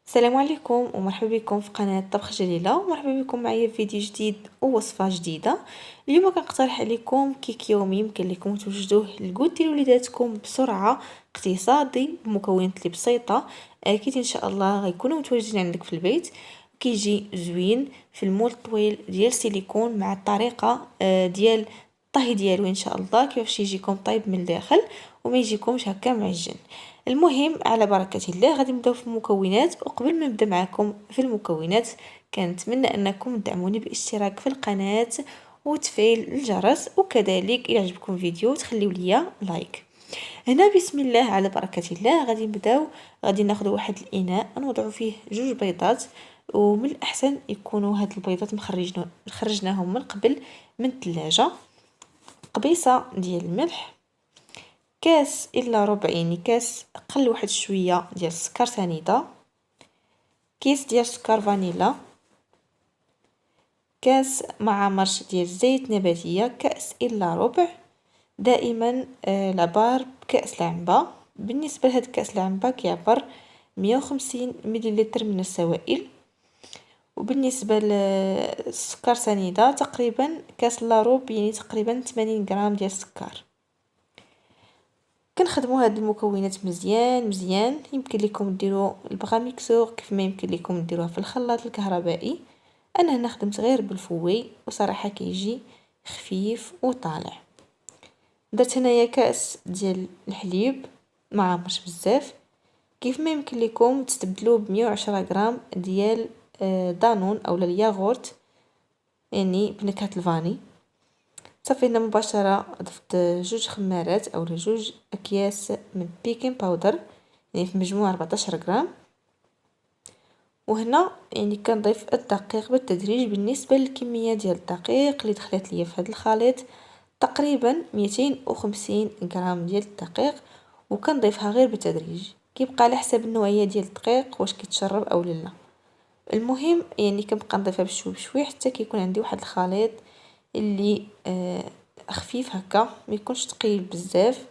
السلام عليكم ومرحبا بكم في قناة طبخ جليلة، ومرحبا بكم معايا في فيديو جديد ووصفة جديدة. اليوم كنقترح عليكم كيك يومي يمكن لكم توجدوه للجود ديال وليداتكم بسرعة، اقتصادي، بمكونات اللي بسيطة. اكيد ان شاء الله غيكونوا متواجدين عندك في البيت. كيجي زوين في المول طويل ديال سيليكون مع الطريقة ديال الطهي ديالو ان شاء الله كيفاش يجيكم طيب من الداخل وما يجيكمش هكا معجن. المهم على بركة الله غادي نبداو في المكونات. وقبل ما نبدا معكم في المكونات كنتمنى انكم تدعموني باشتراك في القناة وتفعيل الجرس، وكذلك الى عجبكم الفيديو تخليو ليا لايك. هنا بسم الله على بركة الله غادي نبداو. غادي ناخذ واحد الاناء نوضعوا فيه 2 بيضات، ومن الاحسن يكونوا هاد البيضات خرجناهم من قبل من الثلاجة. قبيصة ديال الملح، كاس الا ربع يعني كاس اقل واحد شويه ديال السكر سنيده، كيس ديال سكر فانيلا، كاس معمر ديال الزيت نباتيه كاس الا ربع. دائما العبار بكاس العنبه. بالنسبه لهاد كاس العنبه كيعبر 150 مليلتر من السوائل. وبالنسبه للسكر سنيده تقريبا كاس لاروب يعني تقريبا 80 غرام ديال السكر. كنخدموا هاد المكونات مزيان. يمكن لكم ديروا البغا ميكسور كيف ما يمكن لكم ديروها في الخلاط الكهربائي. انا هنا خدمت غير بالفوي وصراحه كيجي خفيف وطالع. درت هنايا كاس ديال الحليب ما عمرش بزاف. كيف ما يمكن لكم تستبدلوه ب 110 غرام ديال دانون او الياغورت يعني بنكهه الفاني. صافي هنا مباشره ضفت 2 خمارات او 2 اكياس من بيكين باودر يعني في مجموع 14 غرام. وهنا يعني كنضيف الدقيق بالتدريج. بالنسبه للكميه ديال الدقيق اللي دخلت ليا في هذا الخليط تقريبا 250 غرام ديال الدقيق، وكنضيفها غير بالتدريج. كيبقى على حسب النوعيه ديال الدقيق واش كيتشرب او لا. المهم يعني كنبقى نضيفها بشوي بشوي حتى كيكون عندي واحد الخليط اللي خفيف هكا ما يكونش ثقيل بزاف.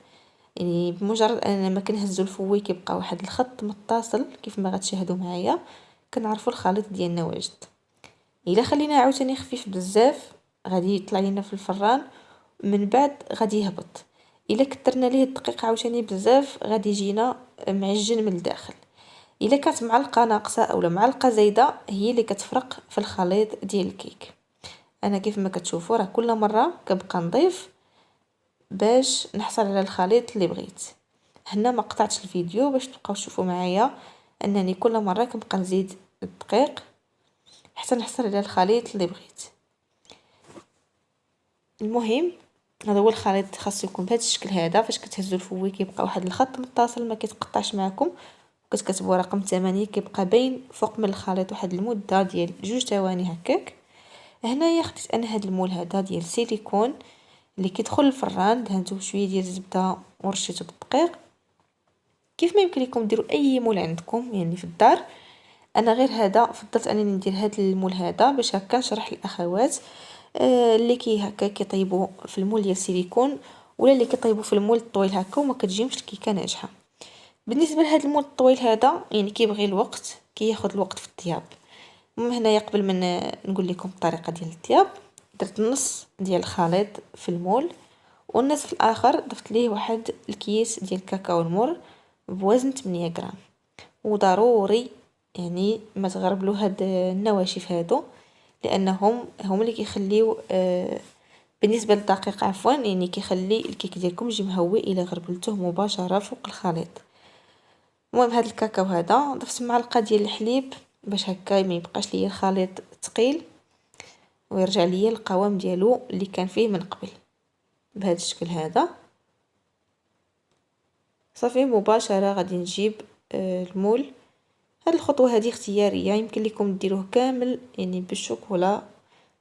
يعني بمجرد اننا ما كنهزو الفوي كيبقى واحد الخط متصل كيف ما غتشاهدوا معايا كنعرفوا الخليط ديالنا واجد. الا خلينا عاوتاني خفيف بزاف غادي يطلع لينا في الفران من بعد غادي يهبط. الا كثرنا ليه الدقيق عاوتاني بزاف غادي يجينا معجن من الداخل. الا كانت معلقه ناقصه اولا معلقه زايده هي اللي كتفرق في الخليط ديال الكيك. انا كيف ما كتشوفوا راه كل مره كنبقى نضيف باش نحصل على الخليط اللي بغيت. هنا ما قطعتش الفيديو باش تبقاو تشوفوا معايا انني كل مره كنبقى نزيد الدقيق حتى نحصل على الخليط اللي بغيت. المهم هذا هو الخليط خاصو يكون بهذا الشكل هذا. فاش كتهزوا الفوي كيبقى واحد الخط متصل ما كيتقطعش معكم. وكتكتبوا رقم 8 كيبقى باين فوق من الخليط واحد المده ديال 2 ثواني هكاك. هنايا خديت انا هذا المول هذا ديال سيليكون اللي كيدخل الفران، دهنته بشويه ديال الزبده ورشيته بالدقيق. كيف ما يمكن لكم ديروا اي مول عندكم يعني في الدار. انا غير هذا فضلت انني ندير هذا المول هذا باش هكا نشرح للاخوات اللي هكا كيطيبوا في المول ديال السيليكون ولا اللي كيطيبوا في المول الطويل هكا وما كتجيهمش الكيكه ناجحه. بالنسبه لهذا المول الطويل هذا يعني كيبغي الوقت، كياخذ الوقت في الطياب. المهم هنايا قبل ما نقول لكم الطريقه ديال الطياب درت نص ديال الخليط في المول، والنصف الاخر ضفت ليه واحد الكيس ديال الكاكاو المر بوزن 8 غرام. وضروري يعني ما تغربلوا هاد النواشف هادو لانهم هما اللي كيخليو بالنسبه للدقيق عفوا يعني كيخلي الكيك ديالكم يجي مهوي الا غربلتوه مباشره فوق الخليط. المهم هاد الكاكاو هذا ضفت معلقه ديال الحليب باش هكا ما يبقاش ليا الخليط ثقيل ويرجع ليا القوام ديالو اللي كان فيه من قبل بهذا الشكل هذا. صافي مباشره غادي نجيب المول. هاد الخطوه هذه اختياريه، يمكن لكم ديروه كامل يعني بالشوكولا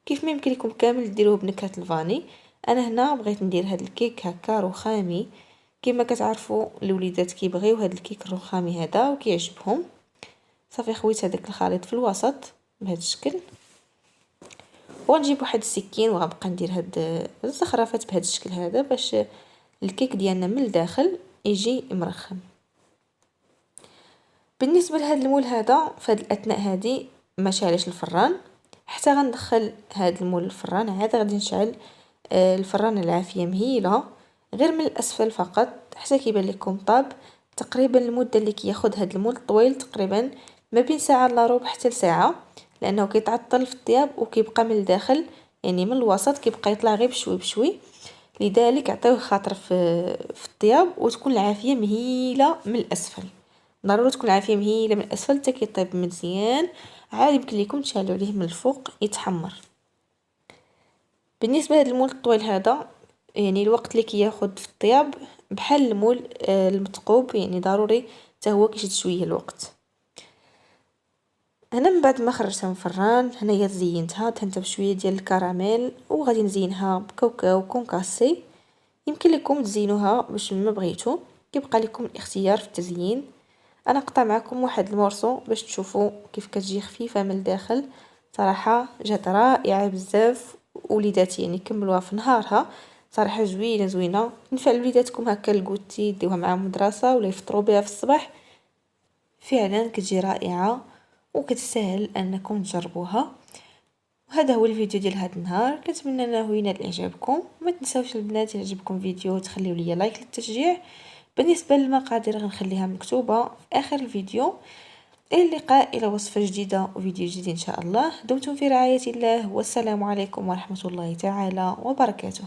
كيف ما يمكن لكم كامل ديروه بنكهه الفاني. انا هنا بغيت ندير هاد الكيك هكا رخامي كما كتعرفوا الوليدات كيبغيو هاد الكيك الرخامي هذا وكيعجبهم. صافي خويت هذاك الخليط في الوسط بهذا الشكل، ونجيب واحد السكين وغنبقى ندير هاد الزخرفات بهذا الشكل هذا باش الكيك ديالنا من الداخل يجي مرخم. بالنسبه لهذا المول هذا، فهاد الاثناء هذه ما شعلش الفران حتى غندخل هذا المول الفران. عاد غادي نشعل الفران العافيه مهيله غير من الاسفل فقط حتى كيبان لكم طاب. تقريبا المده اللي كياخذ هذا المول طويل، تقريبا ما بين ساعه الا ربع حتى لساعه، لانه كيتعطل في الطياب وكيبقى من الداخل يعني من الوسط كيبقى يطلع غير بشوي بشوي. لذلك عطيوه خاطر في الطياب، وتكون العافيه مهيله من الاسفل. ضروري تكون العافيه مهيله من الاسفل حتى كيطيب مزيان. عاد يمكن لكم تشعلوا عليه من الفوق يتحمر. بالنسبه لهذا المول الطويل هذا، يعني الوقت اللي كياخد في الطياب بحال المول المثقوب، يعني ضروري حتى هو كيشد شويه الوقت. هنا من بعد ما خرجتها من الفران، هنايا زينتها، دهنتها بشويه ديال الكراميل، وغادي نزينها بكاوكاو كونكاسي. يمكن لكم تزينوها باش ما بغيتو، كيبقى لكم الاختيار في التزيين. انا قطع معكم واحد المورسو باش تشوفوا كيف كتجي خفيفه من الداخل. صراحه جات رائعه بزاف، وليداتي يعني كملوها في نهارها. صراحه زوينه تنفع لوليداتكم هكا الكوتي ديوها معاهم مدرسه ولا يفطروا بها في الصباح. فعلا كتجي رائعه وكتسهل انكم تجربوها. وهذا هو الفيديو ديال هذا النهار، كنتمنى انه ينال اعجابكم. ما تنساوش البنات يعجبكم فيديو تخليو لي لايك للتشجيع. بالنسبه للمقادير غنخليها مكتوبه في اخر الفيديو. الى اللقاء، الى وصفه جديده وفيديو جديد ان شاء الله. دمتم في رعايه الله، والسلام عليكم ورحمه الله تعالى وبركاته.